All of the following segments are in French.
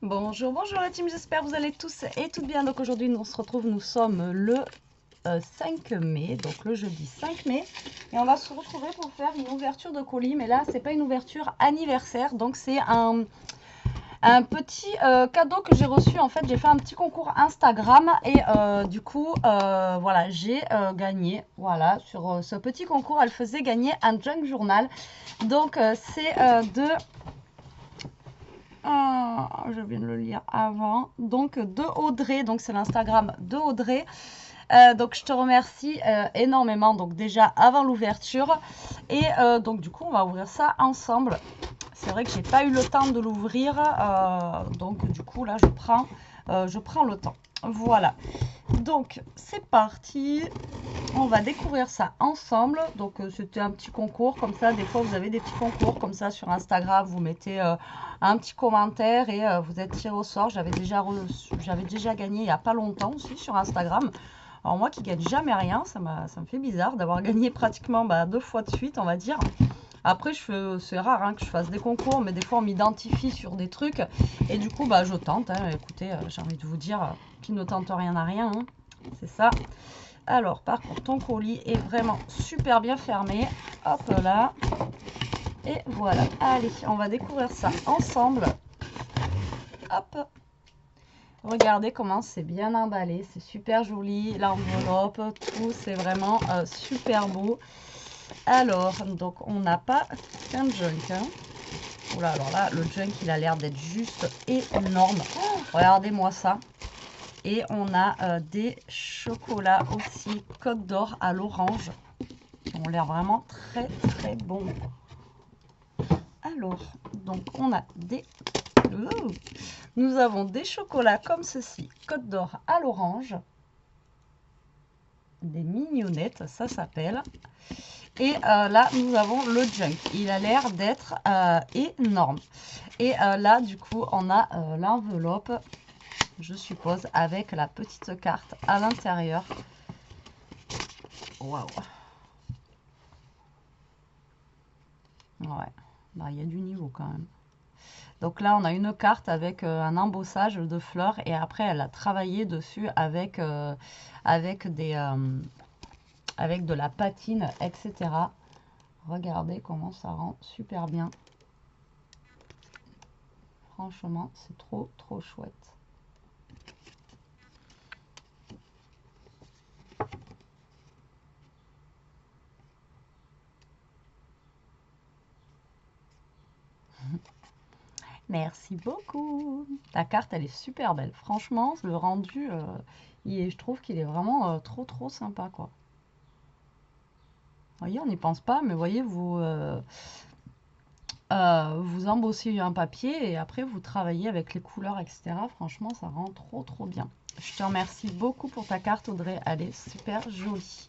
Bonjour, bonjour la team, j'espère que vous allez tous et toutes bien. Donc aujourd'hui on se retrouve, nous sommes le 5 mai, donc le jeudi 5 mai. Et on va se retrouver pour faire une ouverture de colis. Mais là, c'est pas une ouverture anniversaire, donc c'est un petit cadeau que j'ai reçu. En fait, j'ai fait un petit concours Instagram et du coup, voilà, j'ai gagné. Voilà, sur ce petit concours, elle faisait gagner un junk journal. Donc c'est de... je viens de le lire avant. Donc de Audrey, donc c'est l'Instagram de Audrey. Donc je te remercie énormément. Donc déjà avant l'ouverture. Et donc du coup on va ouvrir ça ensemble. C'est vrai que j'ai pas eu le temps de l'ouvrir. Donc du coup là je prends le temps. Voilà. Donc c'est parti. On va découvrir ça ensemble. Donc c'était un petit concours comme ça. Des fois vous avez des petits concours comme ça sur Instagram. Vous mettez un petit commentaire et vous êtes tiré au sort. J'avais déjà gagné il n'y a pas longtemps aussi sur Instagram. Alors moi qui gagne jamais rien, ça me fait bizarre d'avoir gagné pratiquement 2 fois de suite, on va dire. Après, c'est rare hein, que je fasse des concours, mais des fois on m'identifie sur des trucs. Et du coup, je tente. Hein. Écoutez, j'ai envie de vous dire, qui ne tente rien n'a rien. Hein. C'est ça. Alors, par contre, ton colis est vraiment super bien fermé. Hop là. Et voilà. Allez, on va découvrir ça ensemble. Hop. Regardez comment c'est bien emballé. C'est super joli. L'enveloppe, tout, c'est vraiment super beau. Alors, donc, on n'a pas qu'un junk. Hein. Oula, alors là, le junk, il a l'air d'être juste énorme. Oh, regardez-moi ça. Et on a des chocolats aussi Côte d'Or à l'orange. Qui ont l'air vraiment très très bons. Alors, donc on a des... Nous avons des chocolats comme ceci, Côte d'Or à l'orange. Des mignonnettes, ça s'appelle. Et là, nous avons le junk. Il a l'air d'être énorme. Et là, du coup, on a l'enveloppe, je suppose, avec la petite carte à l'intérieur. Waouh. Ouais, il y a du niveau quand même. Donc là, on a une carte avec un embossage de fleurs et après, elle a travaillé dessus avec, avec de la patine, etc. Regardez comment ça rend super bien. Franchement, c'est trop, trop chouette. Merci beaucoup. La carte, elle est super belle. Franchement, le rendu, je trouve qu'il est vraiment trop, trop sympa, quoi. Vous voyez, on n'y pense pas, mais voyez, vous embossez un papier et après, vous travaillez avec les couleurs, etc. Franchement, ça rend trop, trop bien. Je te remercie beaucoup pour ta carte, Audrey. Elle est super jolie.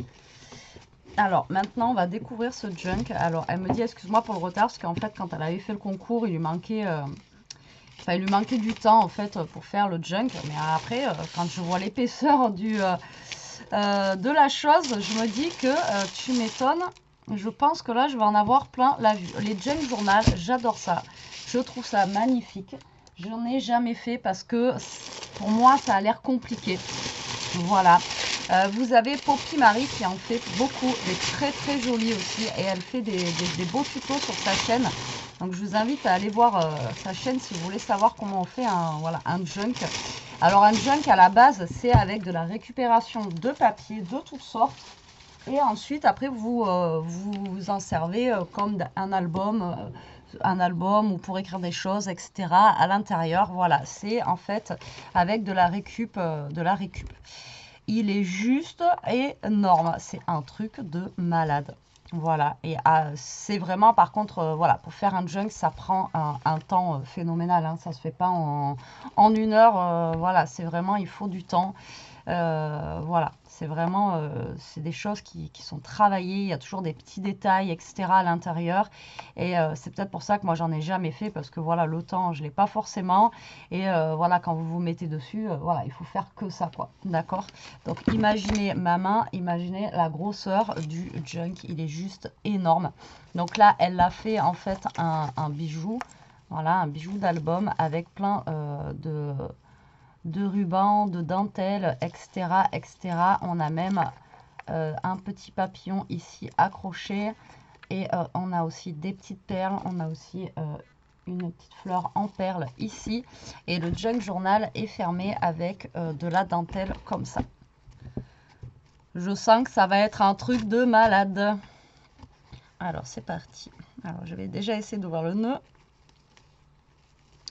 Alors, maintenant, on va découvrir ce junk. Alors, elle me dit, excuse-moi pour le retard, parce qu'en fait, quand elle avait fait le concours, il lui manquait du temps, en fait, pour faire le junk. Mais après, quand je vois l'épaisseur de la chose, je me dis que tu m'étonnes. Je pense que là, je vais en avoir plein la vue. Les junk journal, j'adore ça. Je trouve ça magnifique. Je n'en ai jamais fait parce que pour moi, ça a l'air compliqué. Voilà. Vous avez Poppy Marie qui en fait beaucoup, des très très jolies aussi. Et elle fait des beaux tutos sur sa chaîne. Donc je vous invite à aller voir sa chaîne si vous voulez savoir comment on fait un junk. Alors un junk à la base, c'est avec de la récupération de papier de toutes sortes. Et ensuite, après, vous en servez comme un album ou pour écrire des choses, etc. à l'intérieur. Voilà, c'est en fait avec de la récup. Il est juste énorme. C'est un truc de malade. Voilà, et c'est vraiment, par contre, voilà, pour faire un junk, ça prend un temps phénoménal, hein, ça se fait pas en 1 heure, voilà, c'est vraiment, il faut du temps, voilà, c'est vraiment, c'est des choses qui sont travaillées, il y a toujours des petits détails, etc. à l'intérieur, et c'est peut-être pour ça que moi j'en ai jamais fait, parce que voilà, le temps, je l'ai pas forcément, et voilà, quand vous vous mettez dessus, voilà, il faut faire que ça, quoi, d'accord? Donc imaginez ma main, imaginez la grosseur du junk, il est juste énorme. Donc là, elle a fait en fait un bijou. Voilà, un bijou d'album avec plein de rubans, de dentelles, etc., etc. On a même un petit papillon ici accroché. Et on a aussi des petites perles. On a aussi une petite fleur en perles ici. Et le junk journal est fermé avec de la dentelle comme ça. Je sens que ça va être un truc de malade. Alors, c'est parti. Alors, je vais déjà essayer d'ouvrir le nœud.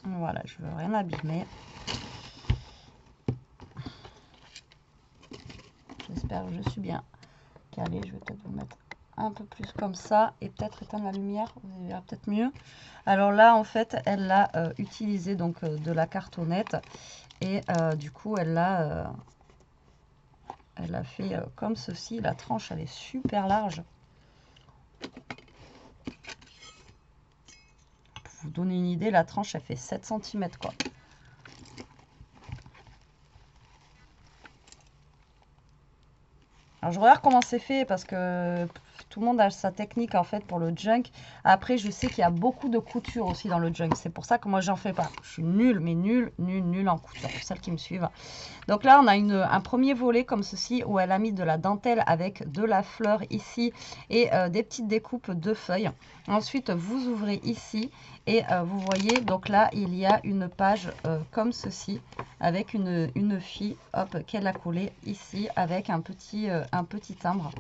Voilà, je veux rien abîmer. J'espère que je suis bien calée. Je vais peut-être vous mettre un peu plus comme ça et peut-être éteindre la lumière. Vous verrez peut-être mieux. Alors là, en fait, elle l'a utilisé donc de la cartonnette et du coup, elle l'a fait comme ceci. La tranche, elle est super large. Pour vous donner une idée, la tranche, elle fait 7 cm quoi. Alors je regarde comment c'est fait parce que tout le monde a sa technique en fait pour le junk. Après je sais qu'il y a beaucoup de couture aussi dans le junk. C'est pour ça que moi j'en fais pas. Je suis nulle, mais nulle en couture pour celles qui me suivent. Donc là on a un premier volet comme ceci où elle a mis de la dentelle avec de la fleur ici et des petites découpes de feuilles. Ensuite vous ouvrez ici et vous voyez donc là il y a une page comme ceci avec une fille hop qu'elle a collée ici avec un petit timbre.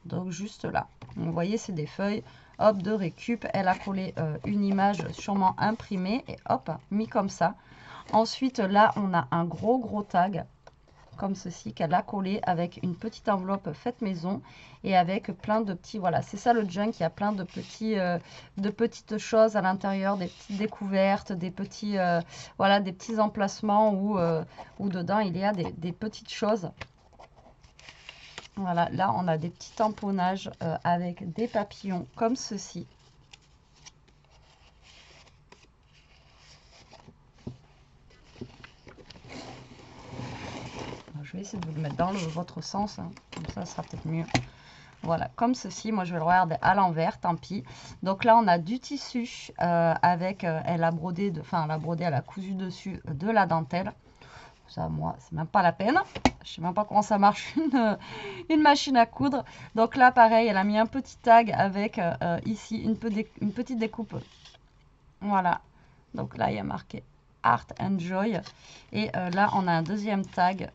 Donc juste là. Vous voyez c'est des feuilles hop de récup. Elle a collé une image sûrement imprimée et hop mis comme ça. Ensuite là on a un gros tag comme ceci qu'elle a collé avec une petite enveloppe faite maison et avec plein de petits, voilà, c'est ça le junk, il y a plein de petites choses à l'intérieur, des petites découvertes, des petits voilà, des petits emplacements où dedans il y a des petites choses. Voilà, là on a des petits tamponnages avec des papillons comme ceci. Je vais essayer de vous le mettre dans votre sens, hein. Comme ça sera peut-être mieux. Voilà, comme ceci. Moi, je vais le regarder à l'envers, tant pis. Donc là, on a du tissu avec, elle a brodé, elle a cousu dessus de la dentelle. Ça, moi, c'est même pas la peine. Je sais même pas comment ça marche une machine à coudre. Donc là, pareil, elle a mis un petit tag avec ici une petite découpe. Voilà. Donc là, il y a marqué Art and Joy. Et là, on a un deuxième tag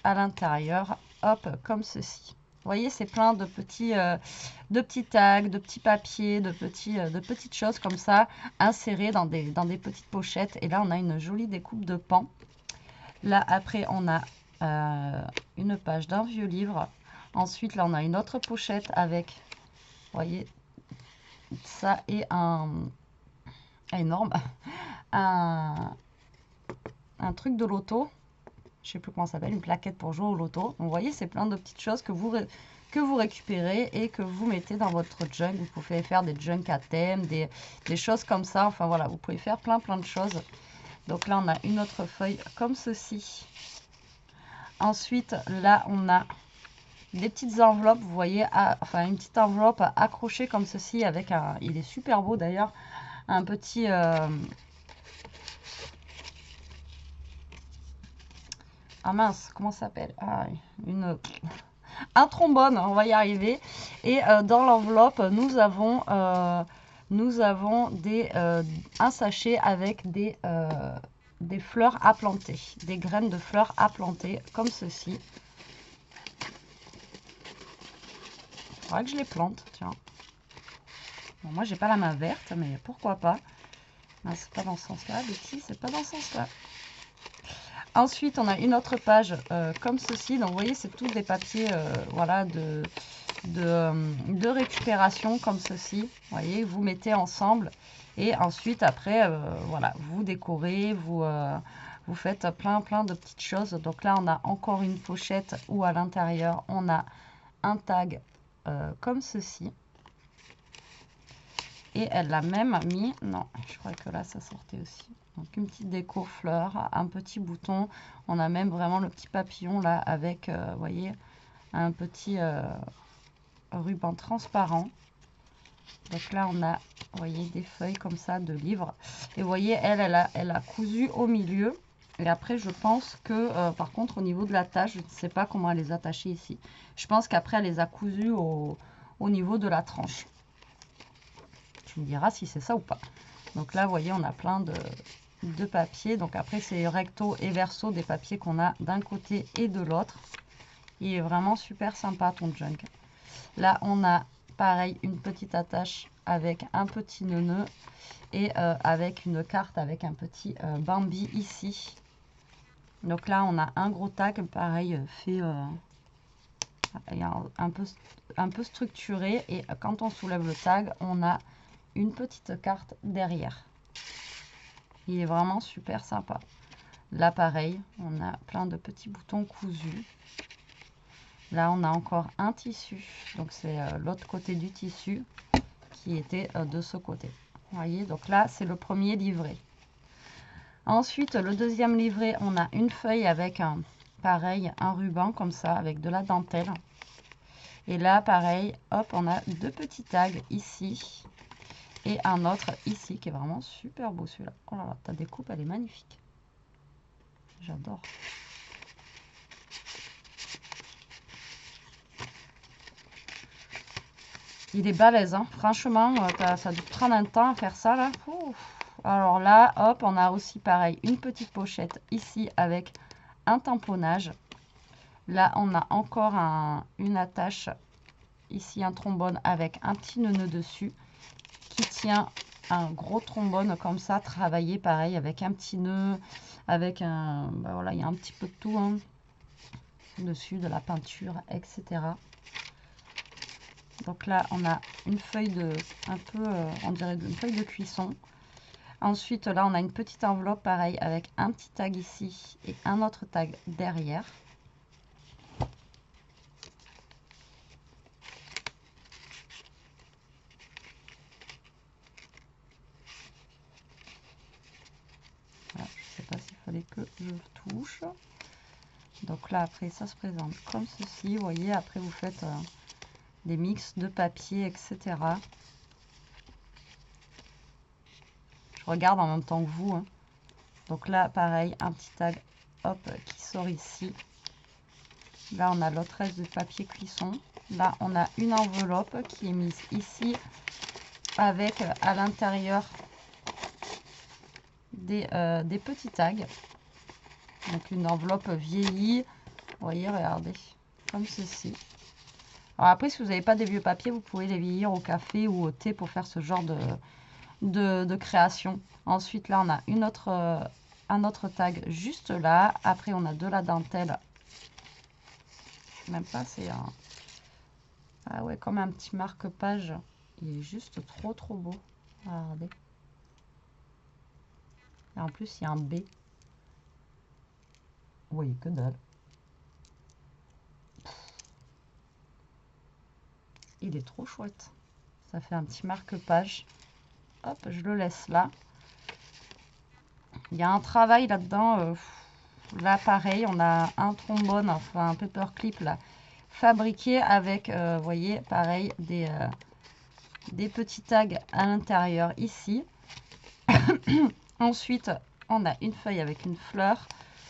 à l'intérieur, hop, comme ceci. Vous voyez, c'est plein de petits tags, de petits papiers, de petites choses comme ça, insérées dans des petites pochettes. Et là, on a une jolie découpe de pan. Là, après, on a une page d'un vieux livre. Ensuite, là, on a une autre pochette avec, vous voyez, ça et énorme, un truc de loto. Je sais plus comment ça s'appelle, une plaquette pour jouer au loto. Donc, vous voyez, c'est plein de petites choses que vous récupérez et que vous mettez dans votre junk. Vous pouvez faire des junk à thème, des choses comme ça. Enfin voilà, vous pouvez faire plein de choses. Donc là, on a une autre feuille comme ceci. Ensuite, là, on a des petites enveloppes. Vous voyez, enfin une petite enveloppe accrochée comme ceci avec un... Il est super beau d'ailleurs. Un petit... Ah mince, comment ça s'appelle? Un trombone, on va y arriver. Et dans l'enveloppe, nous avons un sachet avec des fleurs à planter, des graines de fleurs à planter, comme ceci. Il faudrait que je les plante, tiens. Bon, moi, j'ai pas la main verte, mais pourquoi pas. Non, c'est pas dans ce sens-là, Betty, c'est pas dans ce sens-là. Ensuite, on a une autre page comme ceci. Donc, vous voyez, c'est tous des papiers voilà, de récupération comme ceci. Vous voyez, vous mettez ensemble. Et ensuite, après, voilà, vous décorez, vous faites plein de petites choses. Donc là, on a encore une pochette où à l'intérieur, on a un tag comme ceci. Et elle l'a même mis, non, je crois que là, ça sortait aussi. Donc une petite déco fleur, un petit bouton. On a même vraiment le petit papillon là avec, vous voyez, un petit ruban transparent. Donc là, on a, vous voyez, des feuilles comme ça de livres. Et vous voyez, elle a cousu au milieu. Et après, je pense que, par contre, au niveau de la tache, je ne sais pas comment elle les attacher ici. Je pense qu'après, elle les a cousues au niveau de la tranche. Tu me diras si c'est ça ou pas. Donc là, vous voyez, on a plein de papiers. Donc après, c'est recto et verso des papiers qu'on a d'un côté et de l'autre. Il est vraiment super sympa, ton junk. Là, on a, pareil, une petite attache avec un petit nœud et avec une carte avec un petit Bambi ici. Donc là, on a un gros tag, pareil, fait un peu structuré. Et quand on soulève le tag, on a une petite carte derrière. Il est vraiment super sympa. Là, pareil, on a plein de petits boutons cousus. Là, on a encore un tissu. Donc, c'est l'autre côté du tissu qui était de ce côté. Vous voyez, donc là, c'est le premier livret. Ensuite, le deuxième livret, on a une feuille avec pareil, un ruban comme ça, avec de la dentelle. Et là, pareil, hop, on a deux petits tags ici et un autre ici qui est vraiment super beau celui-là. Oh là là, ta découpe, elle est magnifique. J'adore. Il est balèze, hein. Franchement, ça doit prendre un temps à faire ça là. Ouf. Alors là, hop, on a aussi pareil une petite pochette ici avec un tamponnage. Là, on a encore une attache, ici un trombone avec un petit nœud dessus qui tient un gros trombone comme ça, travaillé pareil avec un petit nœud, avec un, ben voilà, il y a un petit peu de tout hein, dessus, de la peinture, etc. Donc là, on a une feuille de, un peu, on dirait une feuille de cuisson. Ensuite, là, on a une petite enveloppe, pareil, avec un petit tag ici et un autre tag derrière. Voilà, je ne sais pas s'il fallait que je touche. Donc là, après, ça se présente comme ceci. Vous voyez, après, vous faites des mix de papier, etc. Je regarde en même temps que vous. Hein. Donc là, pareil, un petit tag, hop, qui sort ici. Là, on a l'autre reste de papier cuisson. Là, on a une enveloppe qui est mise ici avec à l'intérieur des petits tags. Donc, une enveloppe vieillie. Vous voyez, regardez, comme ceci. Alors après, si vous n'avez pas des vieux papiers, vous pouvez les vieillir au café ou au thé pour faire ce genre de création. Ensuite, là, on a un autre tag juste là. Après, on a de la dentelle. Même pas, c'est un... Ah ouais, comme un petit marque-page. Il est juste trop, trop beau. Regardez. Et en plus, il y a un B. Oui, que dalle. Il est trop chouette. Ça fait un petit marque-page. Hop, je le laisse là. Il y a un travail là-dedans. Là, pareil, on a un trombone, enfin un paperclip là, fabriqué avec, vous voyez, pareil, des petits tags à l'intérieur ici. Ensuite, on a une feuille avec une fleur.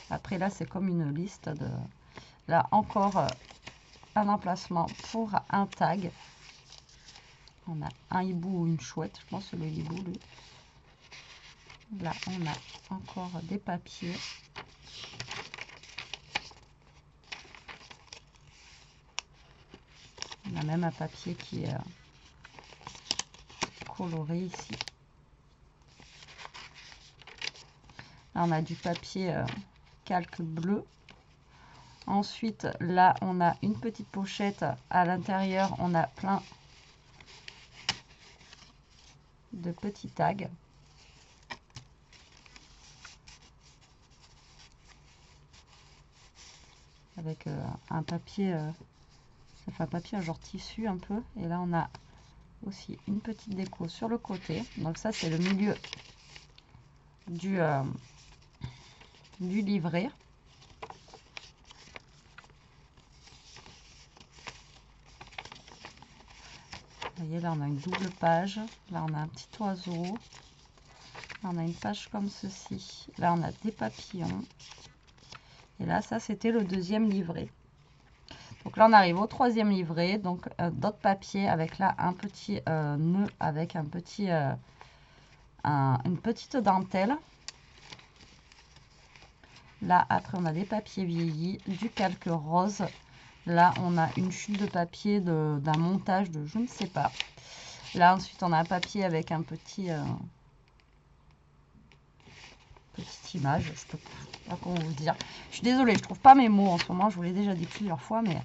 Après, là, c'est comme une liste de... Là, encore un emplacement pour un tag. On a un hibou ou une chouette. Je pense que c'est le hibou, lui. Là, on a encore des papiers. On a même un papier qui est coloré ici. Là, on a du papier calque bleu. Ensuite, là, on a une petite pochette. À l'intérieur, on a plein de petits tags. Avec un papier, ça fait un papier genre tissu un peu. Et là, on a aussi une petite déco sur le côté. Donc ça, c'est le milieu du livret. Vous voyez, là, on a une double page. Là, on a un petit oiseau. Là, on a une page comme ceci. Là, on a des papillons. Et là, ça, c'était le deuxième livret. Donc là, on arrive au troisième livret. Donc, d'autres papiers avec là un petit nœud avec un petit, une petite dentelle. Là, après, on a des papiers vieillis, du calque rose. Là, on a une chute de papier d'un montage de je ne sais pas. Là, ensuite, on a un papier avec un petit... petite image, je peux pas comment vous dire. Je suis désolée, je trouve pas mes mots en ce moment, je vous l'ai déjà dit plusieurs fois, mais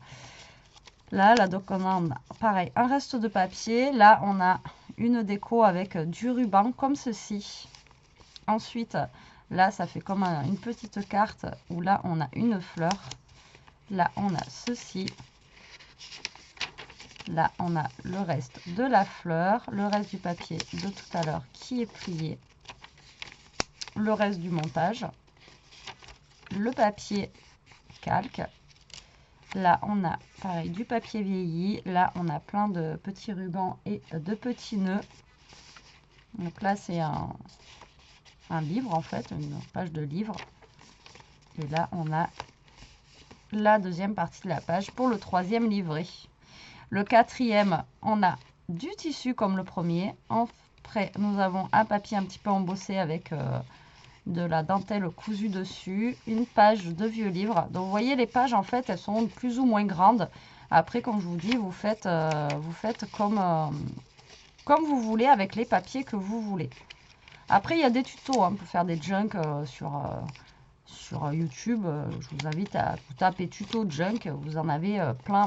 là, donc on a pareil, un reste de papier. Là, on a une déco avec du ruban comme ceci. Ensuite, là, ça fait comme une petite carte où là, on a une fleur. Là, on a ceci. Là, on a le reste de la fleur, le reste du papier de tout à l'heure qui est plié, le reste du montage, le papier calque. Là, on a pareil du papier vieilli. Là, on a plein de petits rubans et de petits nœuds. Donc là, c'est un livre en fait, une page de livre. Et là, on a la deuxième partie de la page pour le troisième livret. Le quatrième, on a du tissu comme le premier. Après, nous avons un papier un petit peu embossé avec de la dentelle cousue dessus. Une page de vieux livre. Donc, vous voyez, les pages, en fait, elles sont plus ou moins grandes. Après, comme je vous dis, vous faites comme vous voulez avec les papiers que vous voulez. Après, il y a des tutos hein, pour faire des junk sur YouTube. Je vous invite à vous taper tuto junk. Vous en avez plein.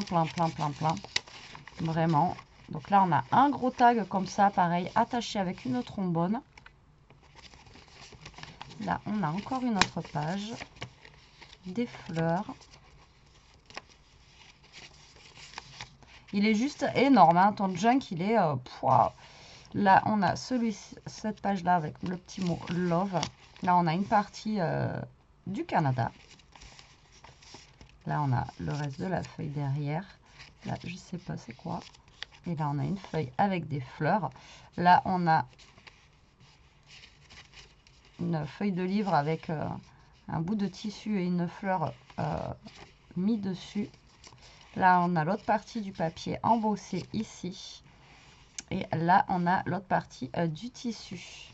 Vraiment. Donc là, on a un gros tag comme ça, pareil, attaché avec une trombone. Là, on a encore une autre page. Des fleurs. Il est juste énorme. Hein. Ton junk, il est... Là, on a cette page-là avec le petit mot Love. Là, on a une partie du Canada. Là, on a le reste de la feuille derrière. Là, je ne sais pas c'est quoi. Et là, on a une feuille avec des fleurs. Là, on a une feuille de livre avec un bout de tissu et une fleur mis dessus. Là, on a l'autre partie du papier embossé ici. Et là, on a l'autre partie du tissu.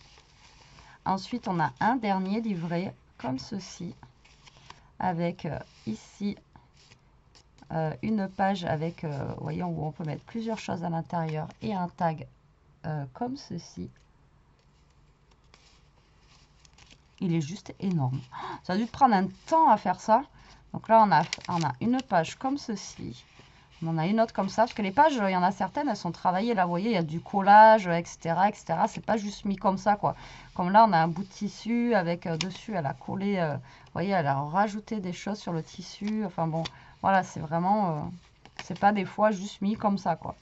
Ensuite, on a un dernier livret comme ceci. Avec ici une page avec, voyons, où on peut mettre plusieurs choses à l'intérieur et un tag comme ceci. Il est juste énorme. Ça a dû prendre un temps à faire ça. Donc là, on a une page comme ceci. On en a une autre comme ça. Parce que les pages, il y en a certaines, elles sont travaillées. Là, vous voyez, il y a du collage, etc. etc. C'est pas juste mis comme ça, quoi. Comme là, on a un bout de tissu avec dessus, elle a collé, vous voyez, elle a rajouté des choses sur le tissu. Enfin bon, voilà, c'est vraiment, c'est pas des fois juste mis comme ça, quoi.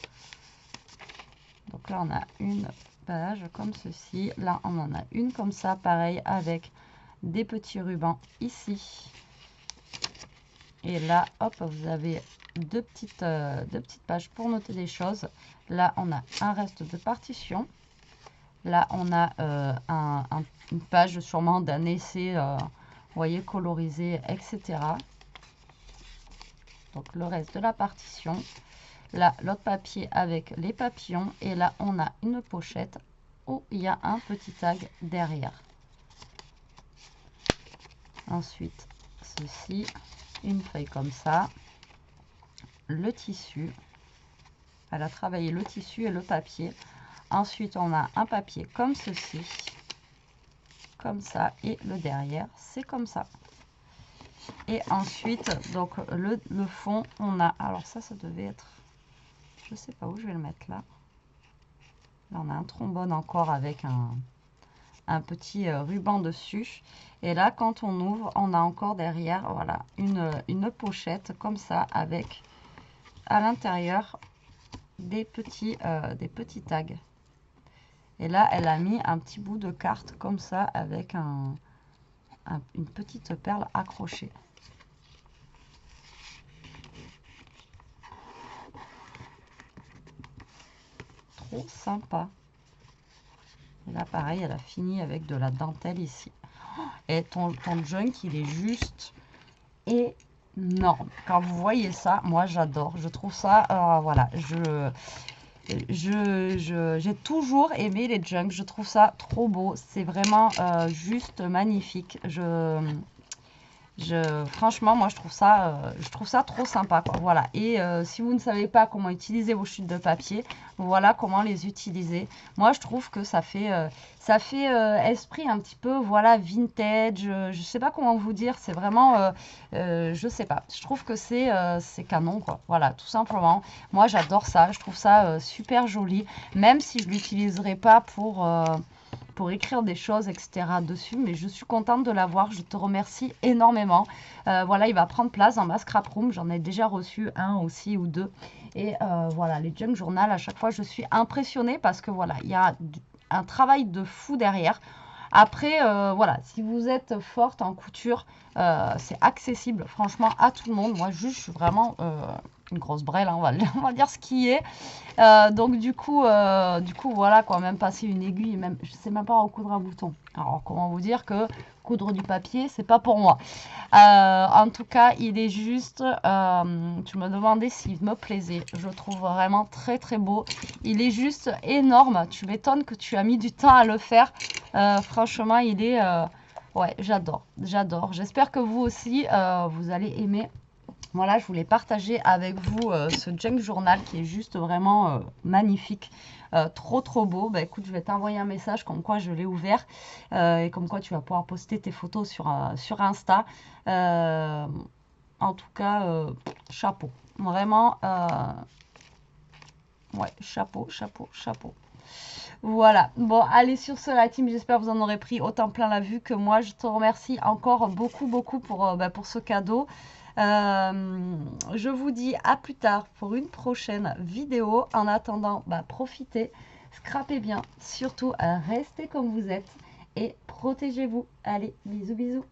Donc là, on a une page comme ceci. Là, on en a une comme ça, pareil, avec des petits rubans ici. Et là, hop, vous avez deux petites pages pour noter des choses. Là, on a un reste de partition. Là, on a une page sûrement d'un essai, vous voyez, colorisé, etc. Donc, le reste de la partition. Là, l'autre papier avec les papillons. Et là, on a une pochette où il y a un petit tag derrière. Ensuite, ceci, une feuille comme ça. Le tissu. Elle a travaillé le tissu et le papier. Ensuite, on a un papier comme ceci. Comme ça. Et le derrière, c'est comme ça. Et ensuite, donc le fond, on a... Alors ça devait être... Je sais pas où je vais le mettre là. Là, on a un trombone encore avec un petit ruban dessus. Et là, quand on ouvre, on a encore derrière, voilà, une pochette comme ça avec à l'intérieur des petits tags. Et là, elle a mis un petit bout de carte comme ça avec une petite perle accrochée. trop sympa. Et là, pareil, elle a fini avec de la dentelle ici. Et ton junk, il est juste énorme. Quand vous voyez ça, moi, j'adore. Je trouve ça, voilà, j'ai toujours aimé les junks. Je trouve ça trop beau. C'est vraiment juste magnifique. Franchement, moi, je trouve ça trop sympa, quoi. Voilà. Et si vous ne savez pas comment utiliser vos chutes de papier, voilà comment les utiliser. Moi, je trouve que ça fait esprit un petit peu, voilà, vintage. Je sais pas comment vous dire. C'est vraiment, je sais pas. Je trouve que c'est canon, quoi. Voilà, tout simplement. Moi, j'adore ça. Je trouve ça super joli. Même si je l'utiliserai pas pour écrire des choses, etc. dessus, mais je suis contente de l'avoir, je te remercie énormément. Voilà, il va prendre place dans ma scrap room, j'en ai déjà reçu un aussi ou deux, et voilà, les junk journal, à chaque fois, je suis impressionnée parce que voilà, il y a un travail de fou derrière. Après, voilà, si vous êtes forte en couture, c'est accessible, franchement, à tout le monde. Moi, juste, je suis vraiment une grosse brêle, hein, on va dire ce qui est. Donc du coup, voilà quoi, même passer une aiguille, même je sais même pas recoudre un bouton. Alors comment vous dire que coudre du papier, c'est pas pour moi. En tout cas, il est juste, tu me demandais s'il me plaisait. Je le trouve vraiment très très beau. Il est juste énorme. Tu m'étonnes que tu as mis du temps à le faire. Franchement, il est, ouais, j'adore. J'espère que vous aussi, vous allez aimer. Voilà, je voulais partager avec vous ce junk journal qui est juste vraiment magnifique, trop beau. Bah écoute, je vais t'envoyer un message comme quoi je l'ai ouvert et comme quoi tu vas pouvoir poster tes photos sur Insta. En tout cas, chapeau. Vraiment, ouais, chapeau. Voilà, bon, allez sur ce la team, j'espère que vous en aurez pris autant plein la vue que moi. Je te remercie encore beaucoup pour ce cadeau. Je vous dis à plus tard pour une prochaine vidéo. En attendant, profitez, scrapez bien, surtout restez comme vous êtes et protégez-vous. Allez, bisous.